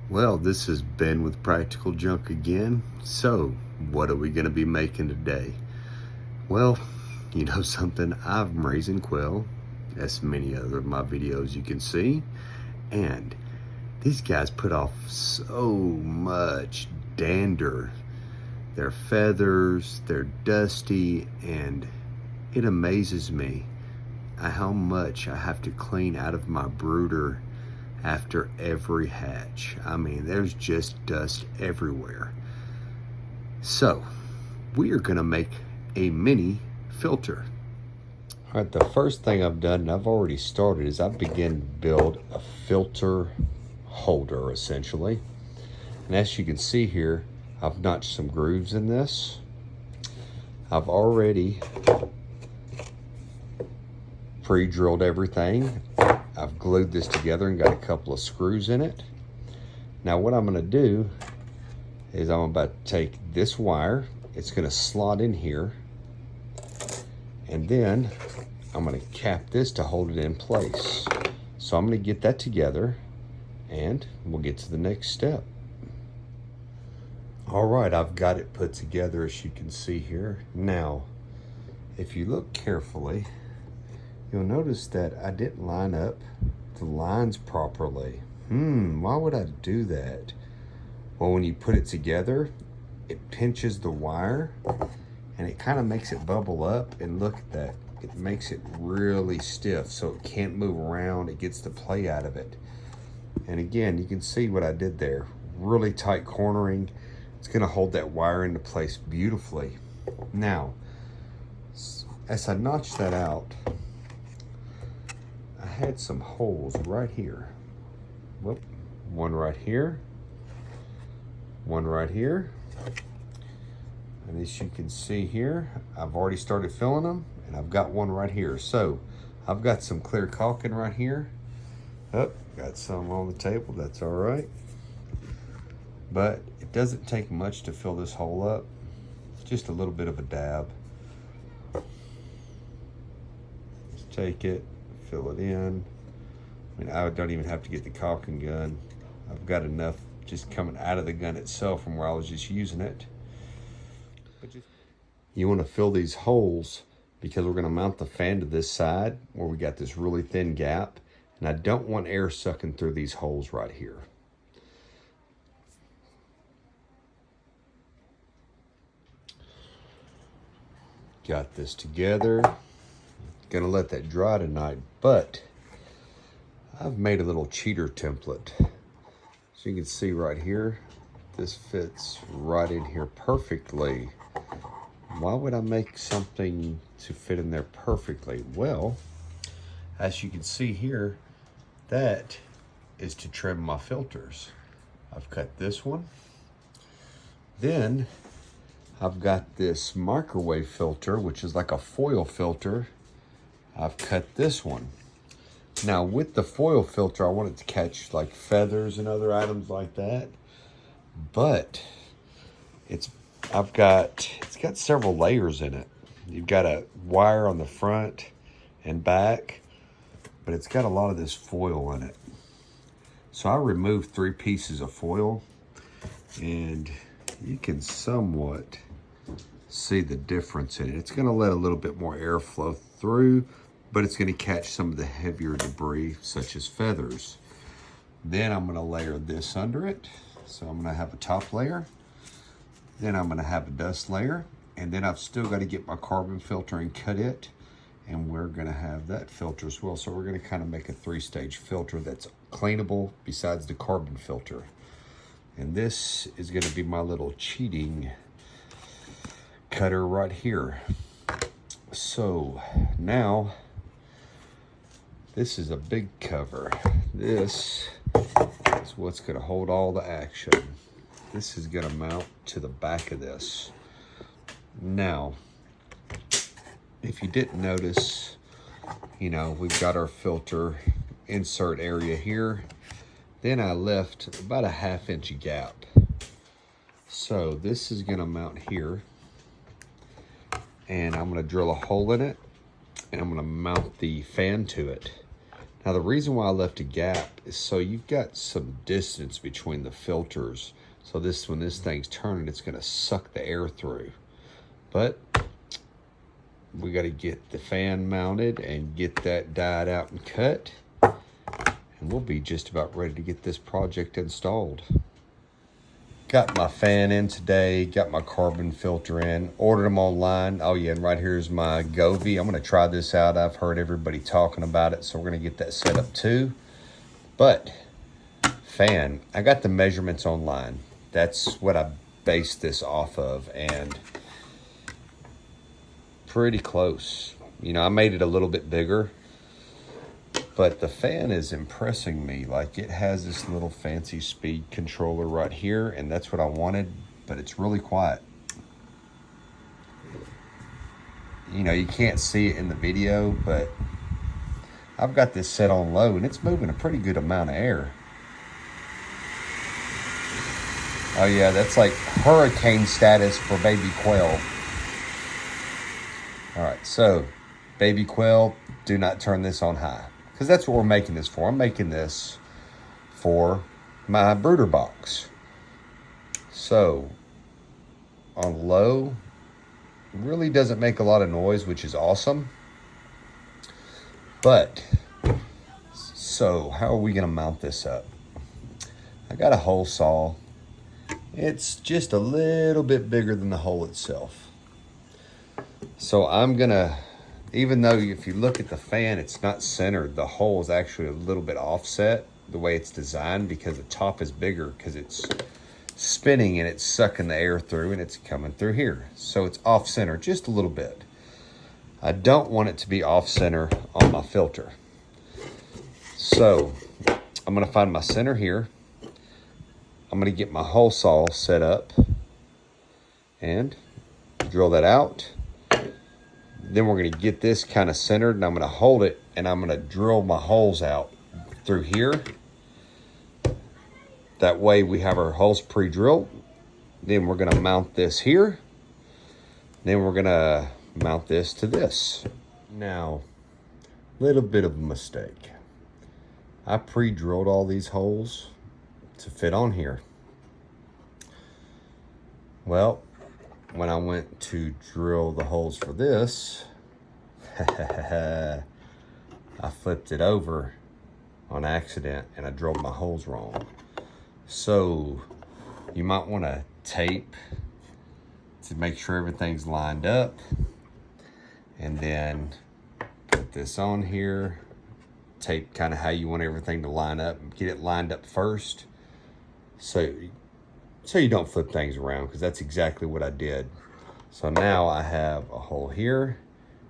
Well, this is Ben with Practical Junk again. So, what are we going to be making today? Well, you know something, I'm raising quail, as many other of my videos you can see, and these guys put off so much dander. Their feathers, they're dusty, and it amazes me how much I have to clean out of my brooder after every hatch. I mean, there's just dust everywhere. So, we are gonna make a mini filter. All right, the first thing I've done, and I've already started, is I've begun to build a filter holder, essentially. And as you can see here, I've notched some grooves in this. I've already pre-drilled everything. I've glued this together and got a couple of screws in it. Now what I'm gonna do is I'm about to take this wire, it's gonna slot in here, and then I'm gonna cap this to hold it in place. So I'm gonna get that together and we'll get to the next step. All right, I've got it put together as you can see here. Now, if you look carefully, you'll notice that I didn't line up the lines properly. Why would I do that? Well, when you put it together, it pinches the wire and it kind of makes it bubble up, and look at that. It makes it really stiff so it can't move around. It gets the play out of it. And again, you can see what I did there. Really tight cornering. It's gonna hold that wire into place beautifully. Now, as I notch that out, I had some holes right here. Whoop, one right here, one right here. And as you can see here, I've already started filling them, and I've got one right here. So I've got some clear caulking right here. Oh, got some on the table, that's all right. But it doesn't take much to fill this hole up. It's just a little bit of a dab. Just take it, fill it in. I mean, I don't even have to get the caulking gun. I've got enough just coming out of the gun itself from where I was just using it. But you want to fill these holes because we're going to mount the fan to this side where we got this really thin gap, and I don't want air sucking through these holes right here. Got this together. Gonna let that dry tonight, but I've made a little cheater template. So you can see right here, this fits right in here perfectly. Why would I make something to fit in there perfectly? Well, as you can see here, that is to trim my filters. I've cut this one. Then I've got this microwave filter, which is like a foil filter. I've cut this one. Now with the foil filter, I want it to catch like feathers and other items like that. But it's got several layers in it. You've got a wire on the front and back, but it's got a lot of this foil in it. So I removed 3 pieces of foil, and you can somewhat see the difference in it. It's gonna let a little bit more air flow through, but it's gonna catch some of the heavier debris, such as feathers. Then I'm gonna layer this under it. So I'm gonna have a top layer, then I'm gonna have a dust layer, and then I've still gotta get my carbon filter and cut it, and we're gonna have that filter as well. So we're gonna kind of make a 3-stage filter that's cleanable besides the carbon filter. And this is gonna be my little cheating cutter right here. So now, this is a big cover. This is what's gonna hold all the action. This is gonna mount to the back of this. Now, if you didn't notice, you know, we've got our filter insert area here. Then I left about a 1/2 inch gap. So this is gonna mount here, and I'm gonna drill a hole in it, and I'm gonna mount the fan to it. Now the reason why I left a gap is so you've got some distance between the filters. So when this thing's turning, it's gonna suck the air through. But we gotta get the fan mounted and get that died out and cut. And we'll be just about ready to get this project installed. Got my fan in today, got my carbon filter in, ordered them online. Oh yeah, and right here's my Govee. I'm gonna try this out. I've heard everybody talking about it, so we're gonna get that set up too. But fan, I got the measurements online. That's what I based this off of, and pretty close. You know, I made it a little bit bigger, but the fan is impressing me. Like, it has this little fancy speed controller right here, and that's what I wanted, but it's really quiet. You know, you can't see it in the video, but I've got this set on low, and it's moving a pretty good amount of air. Oh yeah, that's like hurricane status for baby quail. All right, so baby quail, do not turn this on high, because that's what we're making this for. I'm making this for my brooder box. So on low, really doesn't make a lot of noise, which is awesome. But, so how are we gonna mount this up? I got a hole saw. It's just a little bit bigger than the hole itself. So I'm gonna, even though if you look at the fan, it's not centered, the hole is actually a little bit offset the way it's designed, because the top is bigger, because it's spinning and it's sucking the air through and it's coming through here. So it's off center just a little bit. I don't want it to be off center on my filter. So I'm gonna find my center here. I'm gonna get my hole saw set up and drill that out. Then we're gonna get this kind of centered, and I'm gonna hold it, and I'm gonna drill my holes out through here. That way we have our holes pre-drilled. Then we're gonna mount this here. Then we're gonna mount this to this. Now, little bit of a mistake. I pre-drilled all these holes to fit on here. Well, when I went to drill the holes for this, I flipped it over on accident and I drilled my holes wrong. So you might want to tape to make sure everything's lined up, and then put this on here, tape kind of how you want everything to line up, get it lined up first, so you don't flip things around, because that's exactly what I did. So now I have a hole here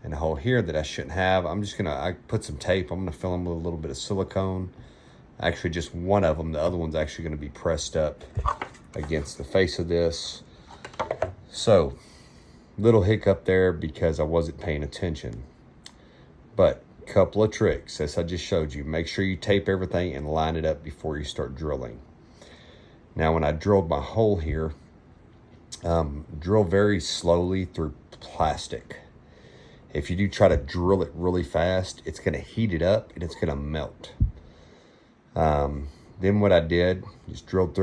and a hole here that I shouldn't have. I put some tape. I'm gonna fill them with a little bit of silicone. Actually, just one of them. The other one's actually gonna be pressed up against the face of this. So, little hiccup there because I wasn't paying attention. But couple of tricks, as I just showed you. Make sure you tape everything and line it up before you start drilling. Now, when I drilled my hole here, drill very slowly through plastic. If you do try to drill it really fast, it's gonna heat it up and it's gonna melt. Then what I did, I drilled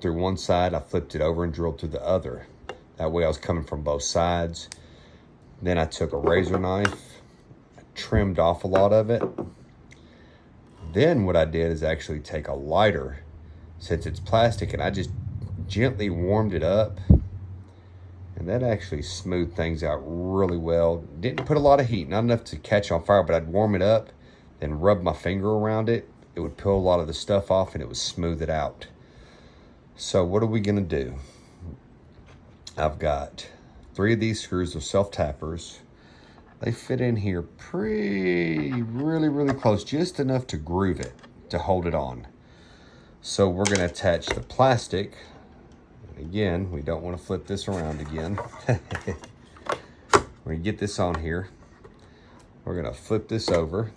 through one side, I flipped it over and drilled through the other. That way I was coming from both sides. Then I took a razor knife, I trimmed off a lot of it. Then what I did is actually take a lighter, since it's plastic, and I just gently warmed it up, and that actually smoothed things out really well. Didn't put a lot of heat, not enough to catch on fire, but I'd warm it up, then rub my finger around it. It would peel a lot of the stuff off and it would smooth it out. So what are we gonna do? I've got 3 of these screws of self-tappers. They fit in here really close, just enough to groove it, to hold it on. So we're gonna attach the plastic. Again, we don't wanna flip this around again. We're gonna get this on here. We're gonna flip this over.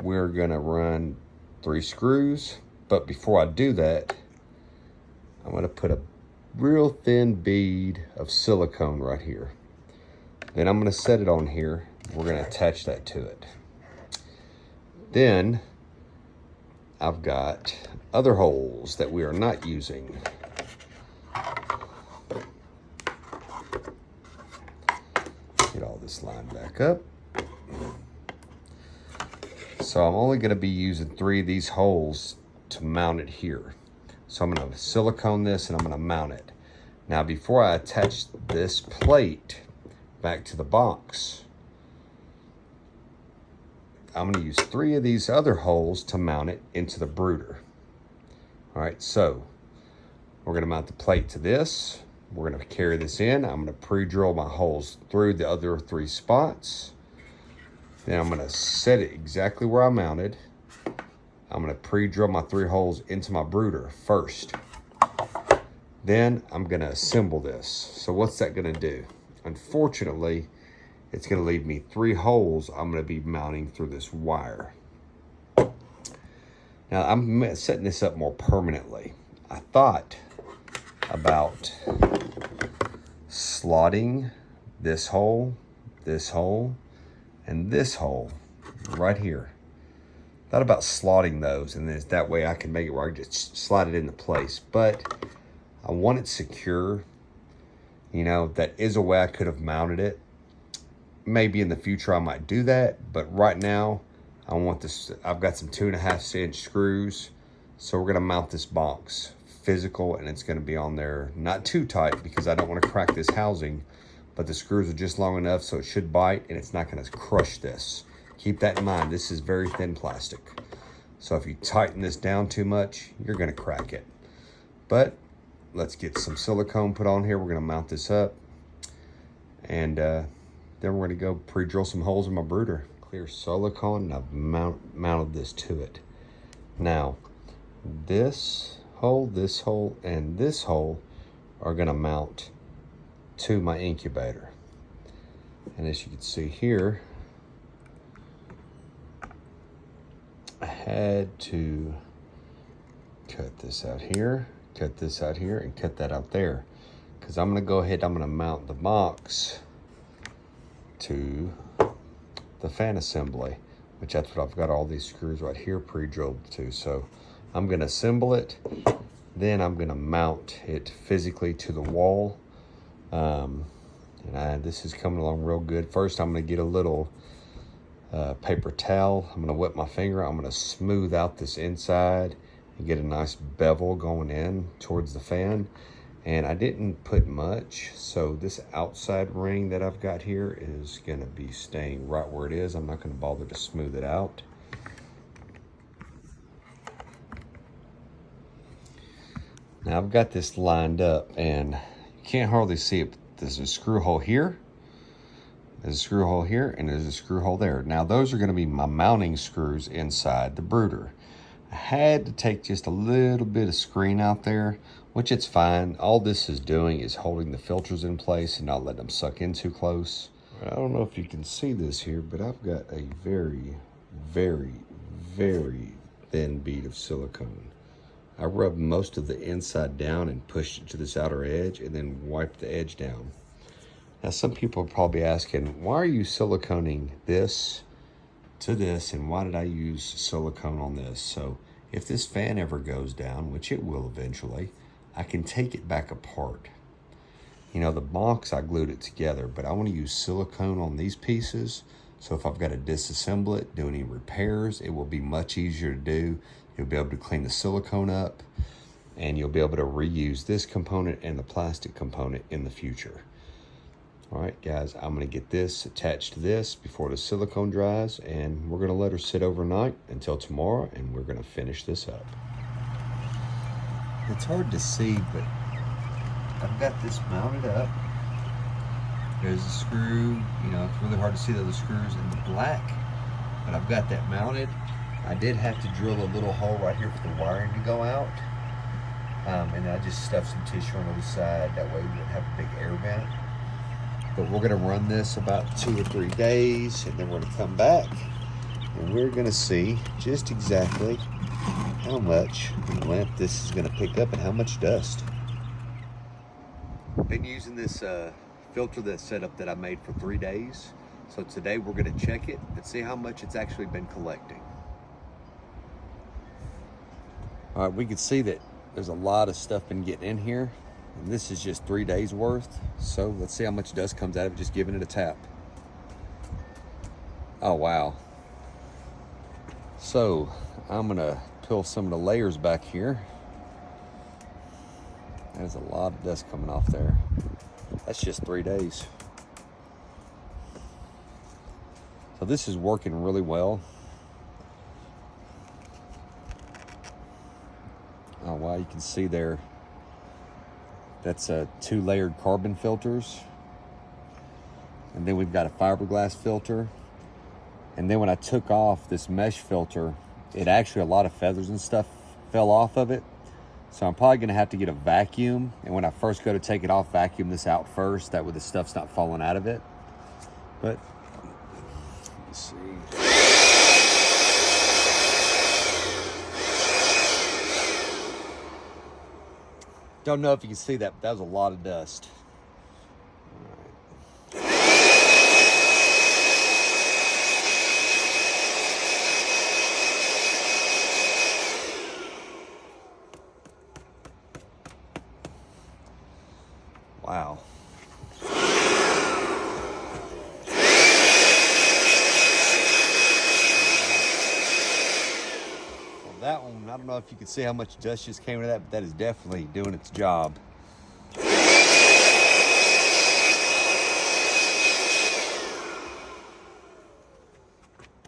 We're gonna run 3 screws, but before I do that, I'm gonna put a real thin bead of silicone right here. Then I'm gonna set it on here. we're gonna attach that to it. Then I've got other holes that we are not using. Get all this lined back up. So I'm only gonna be using 3 of these holes to mount it here. So I'm gonna silicone this and I'm gonna mount it. Now before I attach this plate back to the box, I'm gonna use 3 of these other holes to mount it into the brooder. All right, so we're gonna mount the plate to this. We're gonna carry this in. I'm gonna pre-drill my holes through the other 3 spots. Then I'm gonna set it exactly where I mounted. I'm gonna pre-drill my 3 holes into my brooder first. Then I'm gonna assemble this. So what's that gonna do? Unfortunately, it's gonna leave me 3 holes I'm gonna be mounting through this wire. Now I'm setting this up more permanently. I thought about slotting this hole, and this hole right here. Thought about slotting those, and then that way I can make it where I just slide it into place. But I want it secure. You know, that is a way I could have mounted it. Maybe in the future I might do that, but right now I want this. I've got some 2.5-inch screws, so we're gonna mount this box physical, and it's gonna be on there not too tight because I don't want to crack this housing, but the screws are just long enough so it should bite and it's not gonna crush this. Keep that in mind. This is very thin plastic, so if you tighten this down too much, you're gonna crack it. But let's get some silicone put on here. We're gonna mount this up, and then we're gonna go pre-drill some holes in my brooder. Clear silicone, and I've mounted this to it. Now, this hole, and this hole are gonna mount to my incubator. And as you can see here, I had to cut this out here, cut this out here, and cut that out there. Because I'm gonna go ahead, I'm gonna mount the box to the fan assembly, which that's what I've got all these screws right here pre-drilled to. So I'm gonna assemble it, then I'm gonna mount it physically to the wall. This is coming along real good. First, I'm gonna get a little paper towel. I'm gonna wet my finger. I'm gonna smooth out this inside and get a nice bevel going in towards the fan. And I didn't put much, so this outside ring that I've got here is gonna be staying right where it is. I'm not gonna bother to smooth it out. Now I've got this lined up, and you can't hardly see it. There's a screw hole here, there's a screw hole here, and there's a screw hole there. Now those are gonna be my mounting screws inside the brooder. I had to take just a little bit of screen out there, which it's fine. All this is doing is holding the filters in place and not letting them suck in too close. I don't know if you can see this here, but I've got a very, very, very thin bead of silicone. I rubbed most of the inside down and pushed it to this outer edge and then wiped the edge down. Now some people are probably asking, why are you siliconing this to this, and why did I use silicone on this? So if this fan ever goes down, which it will eventually, I can take it back apart. You know, the box, I glued it together, but I want to use silicone on these pieces, so if I've got to disassemble it, do any repairs, it will be much easier to do. You'll be able to clean the silicone up, and you'll be able to reuse this component and the plastic component in the future. All right, guys, I'm gonna get this attached to this before the silicone dries, and we're gonna let her sit overnight until tomorrow, and we're gonna finish this up. It's hard to see, but I've got this mounted up. There's a screw, you know, it's really hard to see the other screws in the black, but I've got that mounted. I did have to drill a little hole right here for the wiring to go out. And I just stuffed some tissue on the side, that way we wouldn't have a big air vent. But we're gonna run this about 2 or 3 days, and then we're gonna come back and we're gonna see just exactly how much lint this is gonna pick up and how much dust. Been using this filter, that setup that I made for 3 days. So today we're going to check it and see how much it's actually been collecting. All right, we can see that there's a lot of stuff been getting in here. And this is just 3 days worth. So let's see how much dust comes out of it just giving it a tap. Oh, wow. So I'm gonna peel some of the layers back here. There's a lot of dust coming off there. That's just 3 days. So this is working really well. Oh wow, you can see there, that's 2 layered carbon filters. And then we've got a fiberglass filter. And then when I took off this mesh filter, it actually, a lot of feathers and stuff fell off of it. So I'm probably gonna have to get a vacuum. And when I first go to take it off, vacuum this out first. That way the stuff's not falling out of it. But, let's see. Don't know if you can see that, but that was a lot of dust. Wow. Well, that one, I don't know if you can see how much dust just came into that, but that is definitely doing its job.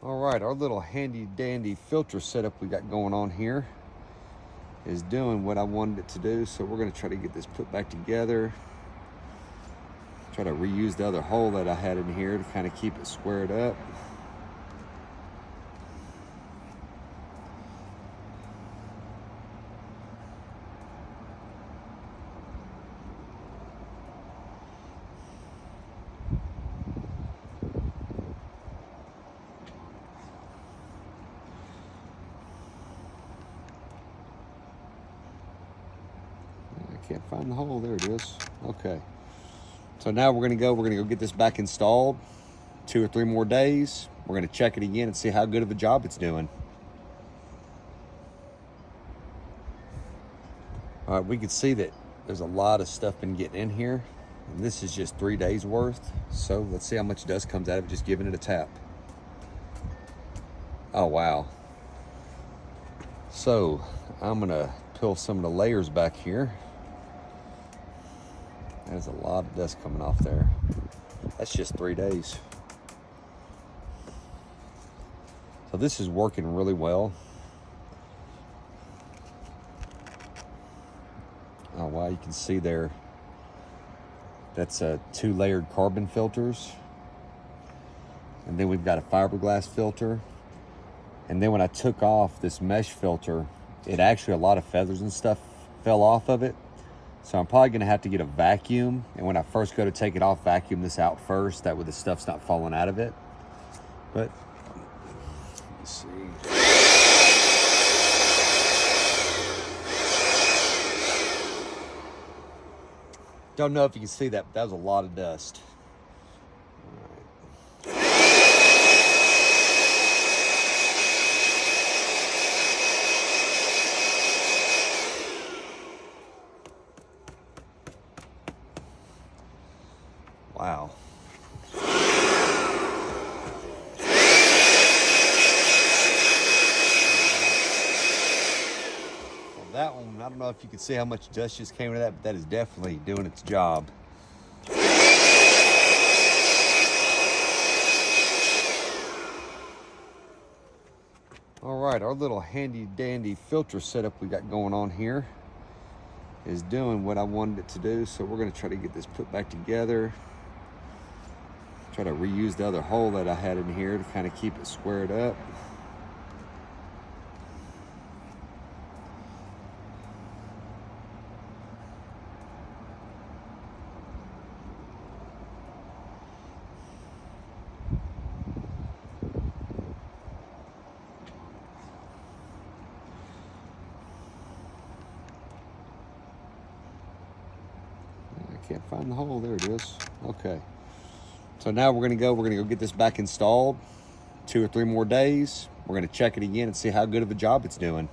All right, our little handy dandy filter setup we got going on here is doing what I wanted it to do. So we're gonna try to get this put back together. Try to reuse the other hole that I had in here to kind of keep it squared up. I can't find the hole, there it is. Okay. So now we're gonna go get this back installed. 2 or 3 more days. We're gonna check it again and see how good of a job it's doing. All right, we can see that there's a lot of stuff been getting in here. And this is just 3 days worth. So let's see how much dust comes out of it just giving it a tap. Oh, wow. So I'm gonna peel some of the layers back here. There's a lot of dust coming off there. That's just 3 days. So this is working really well. Oh wow, you can see there, that's 2 layered carbon filters. And then we've got a fiberglass filter. And then when I took off this mesh filter, it actually, a lot of feathers and stuff fell off of it. So I'm probably gonna have to get a vacuum. And when I first go to take it off, vacuum this out first. That way the stuff's not falling out of it. But, let's see. Don't know if you can see that, but that was a lot of dust. Wow. Well, that one, I don't know if you can see how much dust just came into that, but that is definitely doing its job. All right, our little handy dandy filter setup we got going on here is doing what I wanted it to do. So we're gonna try to get this put back together. Try to reuse the other hole that I had in here to kind of keep it squared up. I can't find the hole, there it is. Okay. So now we're gonna go get this back installed. 2 or 3 more days. We're gonna check it again and see how good of a job it's doing.